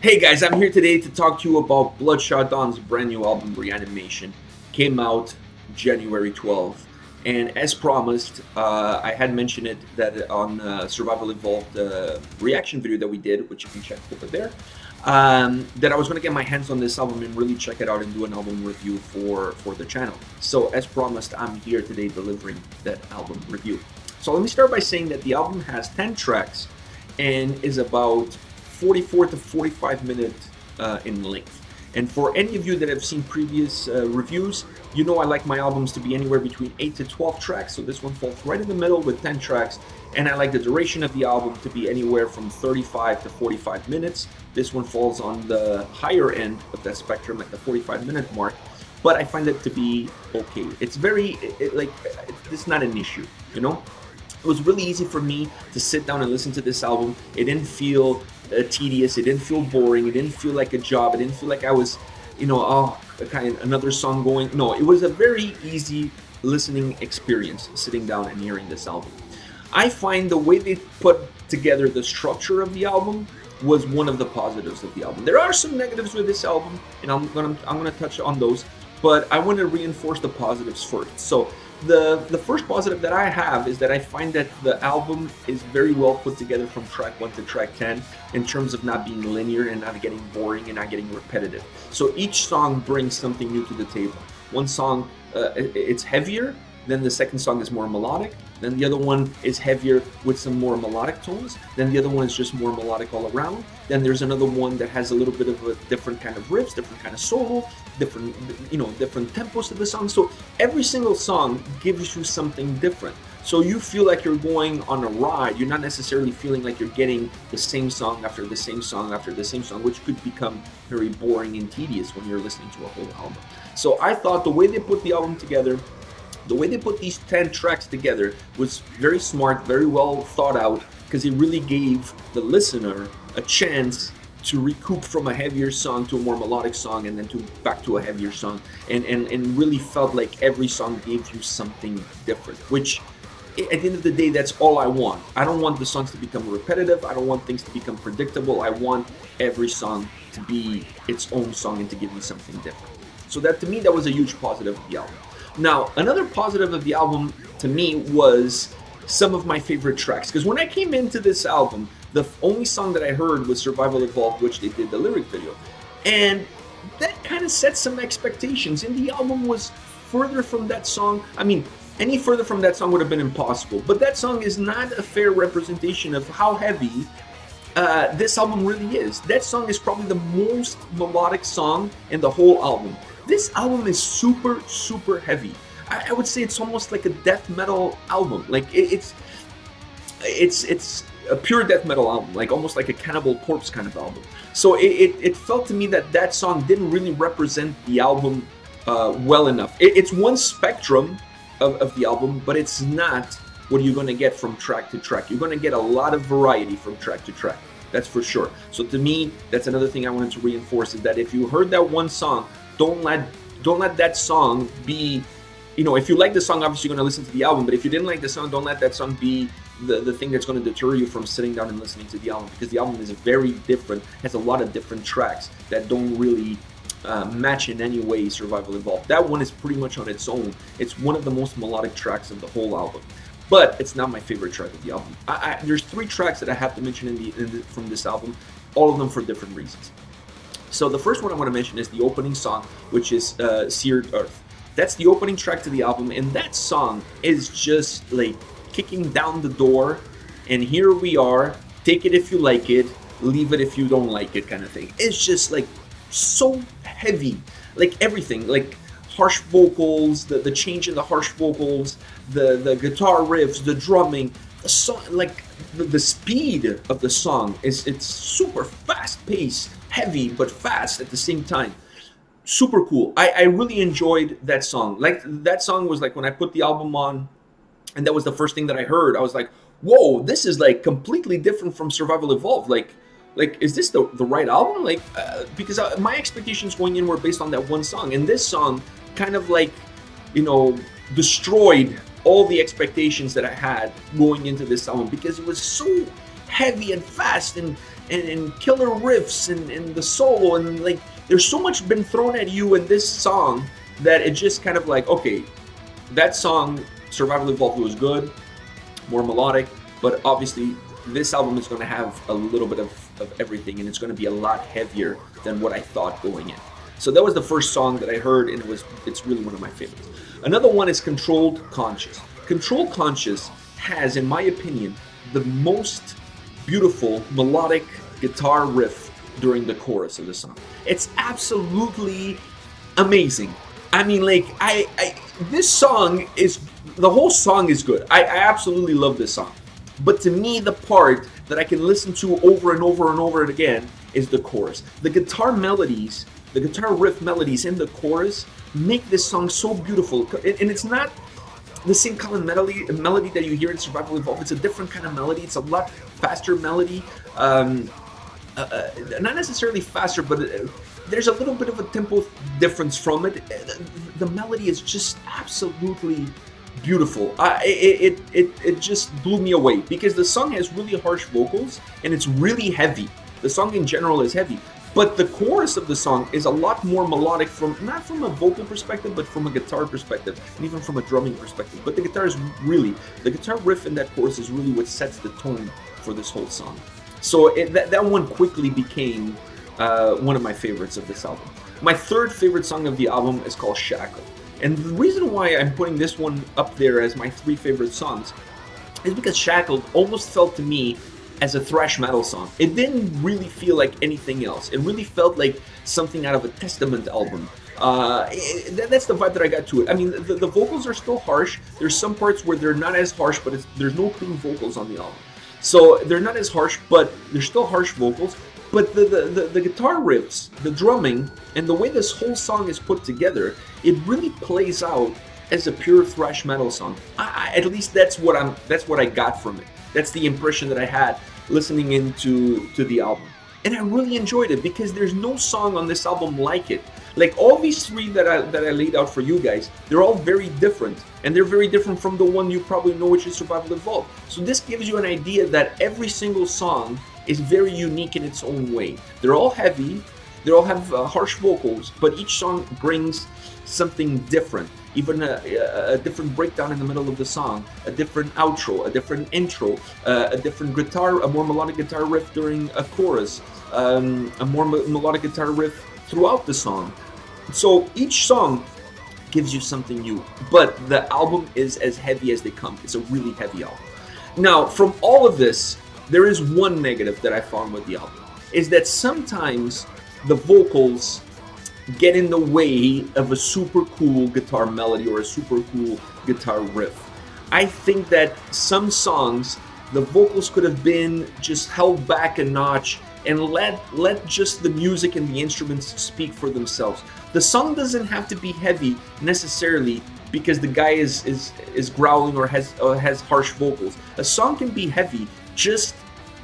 Hey guys, I'm here today to talk to you about Bloodshot Dawn's brand new album, Reanimation. Came out January 12th. And as promised, I had mentioned it that on Survival Evolved reaction video that we did, which you can check over there, that I was going to get my hands on this album and really check it out and do an album review for the channel. So as promised, I'm here today delivering that album review. So let me start by saying that the album has 10 tracks and is about 44 to 45 minutes in length. And for any of you that have seen previous reviews, you know I like my albums to be anywhere between 8 to 12 tracks, so this one falls right in the middle with 10 tracks, and I like the duration of the album to be anywhere from 35 to 45 minutes. This one falls on the higher end of that spectrum, like the 45-minute mark, but I find it to be okay. It's very, it's not an issue, you know? It was really easy for me to sit down and listen to this album. It didn't feel tedious, it didn't feel boring, it didn't feel like a job, it didn't feel like I was, you know, oh, kind of another song going. No, it was a very easy listening experience, sitting down and hearing this album. I find the way they put together the structure of the album was one of the positives of the album. There are some negatives with this album, and I'm gonna touch on those, but I want to reinforce the positives first. So the first positive that I have is that I find that the album is very well put together from track 1 to track 10 in terms of not being linear and not getting boring and not getting repetitive. So each song brings something new to the table. One song, it's heavier, then the second song is more melodic, then the other one is heavier with some more melodic tones, then the other one is just more melodic all around, then there's another one that has a little bit of a different kind of riffs, different kind of solo, different, you know, different tempos to the song. So every single song gives you something different. So you feel like you're going on a ride. You're not necessarily feeling like you're getting the same song after the same song after the same song, which could become very boring and tedious when you're listening to a whole album. So I thought the way they put the album together, the way they put these 10 tracks together was very smart, very well thought out, because it really gave the listener a chance to recoup from a heavier song to a more melodic song, and then back to a heavier song, and really felt like every song gave you something different, which at the end of the day, that's all I want. I don't want the songs to become repetitive. I don't want things to become predictable. I want every song to be its own song and to give me something different. So that, to me, that was a huge positive of the album. Now, another positive of the album to me was some of my favorite tracks, because when I came into this album, the only song that I heard was Survival Evolved, which they did the lyric video, and that kind of set some expectations, and the album was further from that song. I mean, any further from that song would have been impossible, but that song is not a fair representation of how heavy this album really is. That song is probably the most melodic song in the whole album. This album is super, super heavy. I would say it's almost like a death metal album. Like it's a pure death metal album, like almost like a Cannibal Corpse kind of album. So it felt to me that that song didn't really represent the album well enough. It's one spectrum of the album, but it's not what you're going to get from track to track. You're going to get a lot of variety from track to track. That's for sure. So to me, that's another thing I wanted to reinforce, is that if you heard that one song, don't let that song be, you know, if you like the song, obviously you're going to listen to the album, but if you didn't like the song, don't let that song be the thing that's going to deter you from sitting down and listening to the album, because the album is very different, has a lot of different tracks that don't really match in any way Survival Evolved. That one is pretty much on its own. It's one of the most melodic tracks of the whole album, but it's not my favorite track of the album. There's 3 tracks that I have to mention from this album, all of them for different reasons. So the first one I want to mention is the opening song, which is Seared Earth. That's the opening track to the album, and that song is just like kicking down the door, and here we are, take it if you like it, leave it if you don't like it kind of thing. It's just like so heavy, like everything, like harsh vocals, the change in the harsh vocals, the guitar riffs, the drumming, the song, like the speed of the song it's super fast paced, heavy but fast at the same time. Super cool. I really enjoyed that song. Like, that song was like when I put the album on and that was the first thing that I heard, I was like, whoa, this is like completely different from Survival Evolved. Like is this the right album? Like because my expectations going in were based on that one song, and this song kind of like, you know, destroyed all the expectations that I had going into this album, because it was so heavy and fast and and killer riffs and the solo, and like there's so much been thrown at you in this song that it just kind of like, okay, that song Survival Evolved was good, more melodic, but obviously this album is going to have a little bit of everything, and it's going to be a lot heavier than what I thought going in. So that was the first song that I heard, and it's really one of my favorites. Another one is Controlled Conscious. Controlled Conscious has, in my opinion, the most beautiful melodic guitar riff during the chorus of the song. It's absolutely amazing. I mean, like, this song is, the whole song is good. I absolutely love this song. But to me, the part that I can listen to over and over and over again is the chorus. The guitar melodies, the guitar riff melodies in the chorus make this song so beautiful. And it's not the same kind of melody that you hear in Survival Evolved. It's a different kind of melody. It's a lot faster melody. Not necessarily faster, but there's a little bit of a tempo difference from it. The melody is just absolutely beautiful. It just blew me away because the song has really harsh vocals and it's really heavy. The song in general is heavy, but the chorus of the song is a lot more melodic, from not from a vocal perspective, but from a guitar perspective, and even from a drumming perspective. But the guitar riff in that chorus is really what sets the tone for this whole song. So that one quickly became one of my favorites of this album. My third favorite song of the album is called Shackled. And the reason why I'm putting this one up there as my 3 favorite songs is because Shackled almost felt to me as a thrash metal song. It didn't really feel like anything else. It really felt like something out of a Testament album. That's the vibe that I got to it. I mean, the vocals are still harsh. There's some parts where they're not as harsh, but there's no clean vocals on the album. So they're not as harsh, but they're still harsh vocals. But the guitar riffs, the drumming, and the way this whole song is put together, it really plays out as a pure thrash metal song. At least that's what I got from it. That's the impression that I had listening into the album. And I really enjoyed it because there's no song on this album like it. Like all these 3 that I laid out for you guys, they're all very different. And they're very different from the one you probably know, which is Survival Evolved. So this gives you an idea that every single song is very unique in its own way. They're all heavy, they all have harsh vocals, but each song brings something different. Even a different breakdown in the middle of the song, a different outro, a different intro, a different guitar, a more melodic guitar riff during a chorus, a more melodic guitar riff throughout the song. So each song gives you something new, but the album is as heavy as they come. It's a really heavy album. Now, from all of this, there is one negative that I found with the album, is that sometimes the vocals get in the way of a super cool guitar melody or a super cool guitar riff. I think that some songs, the vocals could have been just held back a notch and let just the music and the instruments speak for themselves. The song doesn't have to be heavy necessarily because the guy is growling or has harsh vocals. A song can be heavy just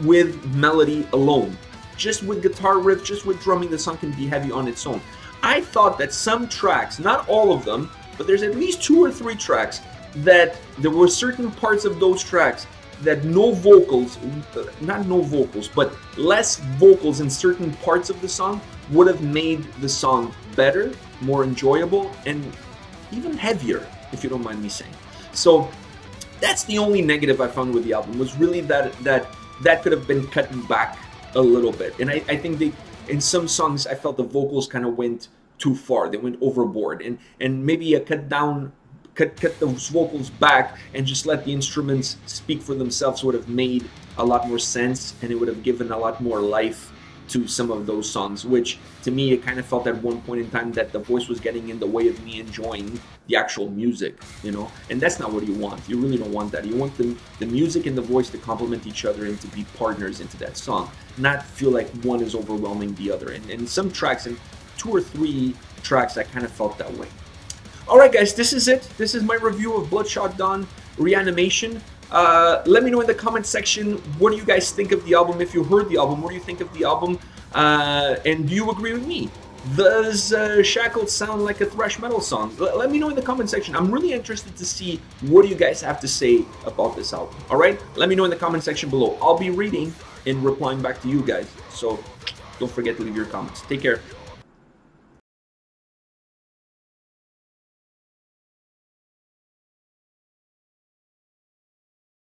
with melody alone. Just with guitar riff, just with drumming, the song can be heavy on its own. I thought that some tracks, not all of them, but there's at least 2 or 3 tracks that there were certain parts of those tracks that no vocals, not no vocals, but less vocals in certain parts of the song would have made the song better, more enjoyable, and even heavier, if you don't mind me saying. So that's the only negative I found with the album, was really that could have been cut back a little bit. And I think in some songs I felt the vocals kind of went too far. They went overboard, and maybe a cut those vocals back and just let the instruments speak for themselves would have made a lot more sense, and it would have given a lot more life to some of those songs, which to me it kind of felt at one point in time that the voice was getting in the way of me enjoying the actual music, you know, and that's not what you want. You really don't want that. You want the music and the voice to complement each other and to be partners into that song, not feel like one is overwhelming the other. And some tracks, and 2 or 3 tracks, I kind of felt that way. Alright guys, this is it. This is my review of Bloodshot Dawn Reanimation. Let me know in the comment section, what do you guys think of the album? If you heard the album, what do you think of the album? And do you agree with me? Does Shackled sound like a thrash metal song? Let me know in the comment section. I'm really interested to see what do you guys have to say about this album. Alright? Let me know in the comment section below. I'll be reading and replying back to you guys. So don't forget to leave your comments. Take care.